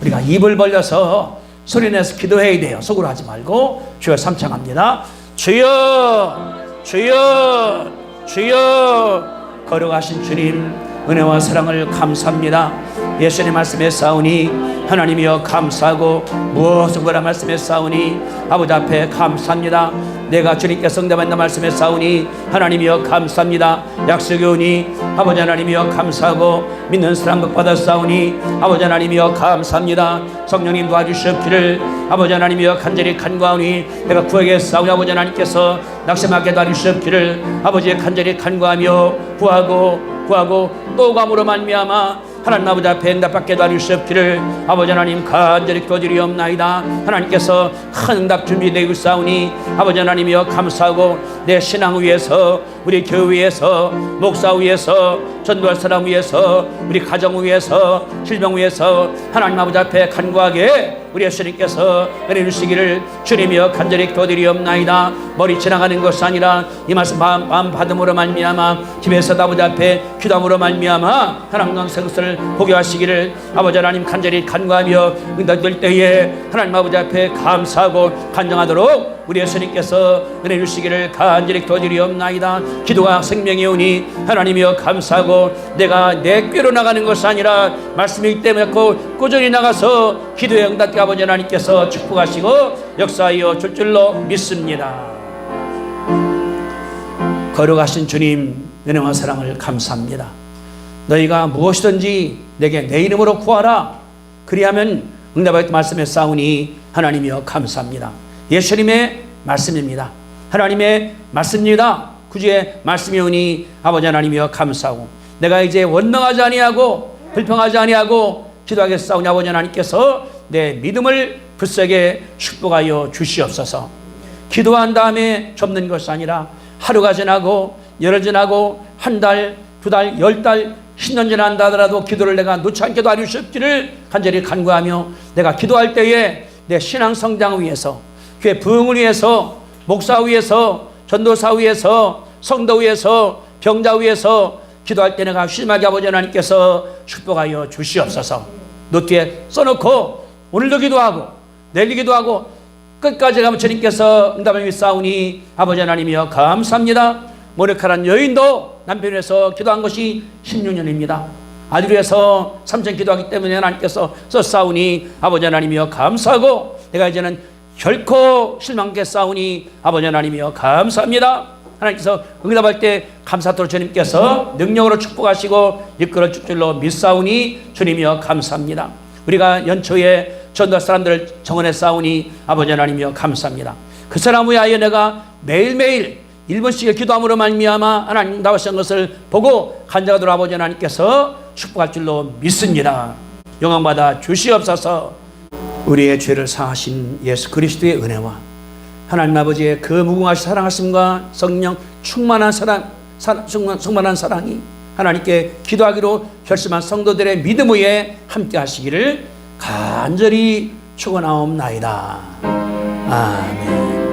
우리가 입을 벌려서 소리내서 기도해야 돼요. 속으로 하지 말고 주여 삼창합니다. 주여, 주여, 주여. 걸어가신 주님 은혜와 사랑을 감사합니다. 예수님 말씀에 싸우니 하나님이여 감사하고 무엇을 보라 말씀에 싸우니 아버지 앞에 감사합니다. 내가 주님께서 응답한다 말씀에 싸우니 하나님이여 감사합니다. 약속이 오니 아버지 하나님이여 감사하고 믿는 사람 복받아 싸우니 아버지 하나님이여 감사합니다. 성령님 도와주시옵기를 아버지 하나님이여 간절히 간구하오니 내가 구하게 싸우니 아버지 하나님께서 낙심하게 도와주시옵기를 아버지 간절히 간구하며 구하고 또 감으로 말미암아 하나님 아버지 앞에 응답받게 도와줄 수 없기를 아버지 하나님 간절히 기도드리옵나이다. 하나님께서 큰 응답 준비되고 있사오니 아버지 하나님이여 감사하고 내 신앙 위해서, 우리 교회 위해서, 목사 위해서, 전도할 사람 위해서, 우리 가정 위해서, 질병 위해서 하나님 아버지 앞에 간구하게 우리 예수님께서 은혜 주시기를 주님이여 간절히 기도드리옵나이다. 머리 지나가는 것이 아니라 이 말씀 마음 받음으로 말미암아 집에서 아버지 앞에 기도함으로 말미암아 하나님 것을 보게 하시기를 아버지 하나님 간절히 간구하며 응답될 때에 하나님 아버지 앞에 감사하고 간정하도록 우리 예수님께서 은혜 주시기를 간절히 기도드리옵나이다. 기도가 생명이 오니 하나님이여 감사하고 내가 내 꾀로 나가는 것이 아니라 말씀이기 때문에 꾸준히 나가서 기도의 응답 아버지 하나님께서 축복하시고 역사하여 줄 줄로 믿습니다. 거룩하신 주님 은혜와 사랑을 감사합니다. 너희가 무엇이든지 내게 내 이름으로 구하라 그리하면 응답하겠다 말씀했사오니 하나님이여 감사합니다. 예수님의 말씀입니다. 하나님의 말씀입니다. 구주의 말씀이오니 아버지 하나님이여 감사하고 내가 이제 원망하지 아니하고 불평하지 아니하고 기도하겠사오니 아버지 하나님께서 내 믿음을 굳세게 축복하여 주시옵소서. 기도한 다음에 접는 것이 아니라 하루가 지나고 열흘 지나고 한 달, 두 달, 10달, 10년 지난다 하더라도 기도를 내가 놓지 않게 도와주시옵기를 간절히 간구하며 내가 기도할 때에 내 신앙 성장을 위해서, 교회 부흥을 위해서, 목사 위해서, 전도사 위해서, 성도 위해서, 병자 위해서 기도할 때 내가 심하게 아버지 하나님께서 축복하여 주시옵소서. 노트에 써놓고 오늘도 기도하고 내일 기도하고 끝까지 가면 주님께서 응답을 믿사오니 아버지 하나님이여 감사합니다. 모르카란 여인도 남편을 위해서 기도한 것이 16년입니다. 아들을 위해서 3천 기도하기 때문에 하나님께서 썼사오니 아버지 하나님이여 감사하고 내가 이제는 결코 실망겠사오니 아버지 하나님이여 감사합니다. 하나님께서 응답할 때 감사토록 주님께서 능력으로 축복하시고 이끌어 줄 줄로 믿사오니 주님이여 감사합니다. 우리가 연초에 전도할 사람들을 정원했사오니 아버지 하나님이여 감사합니다. 그 사람 위하여 내가 매일매일 1분씩의 기도함으로 말미암아 하나님 응답하신 것을 보고 간절하도록 아버지 하나님께서 축복할 줄로 믿습니다. 영광받아 주시옵소서. 우리의 죄를 사하신 예수 그리스도의 은혜와 하나님 아버지의 그 무궁하신 사랑하심과 성령 충만한 충만한 사랑이 하나님께 기도하기로 결심한 성도들의 믿음 위에 함께 하시기를 간절히 축원하옵나이다. 아멘.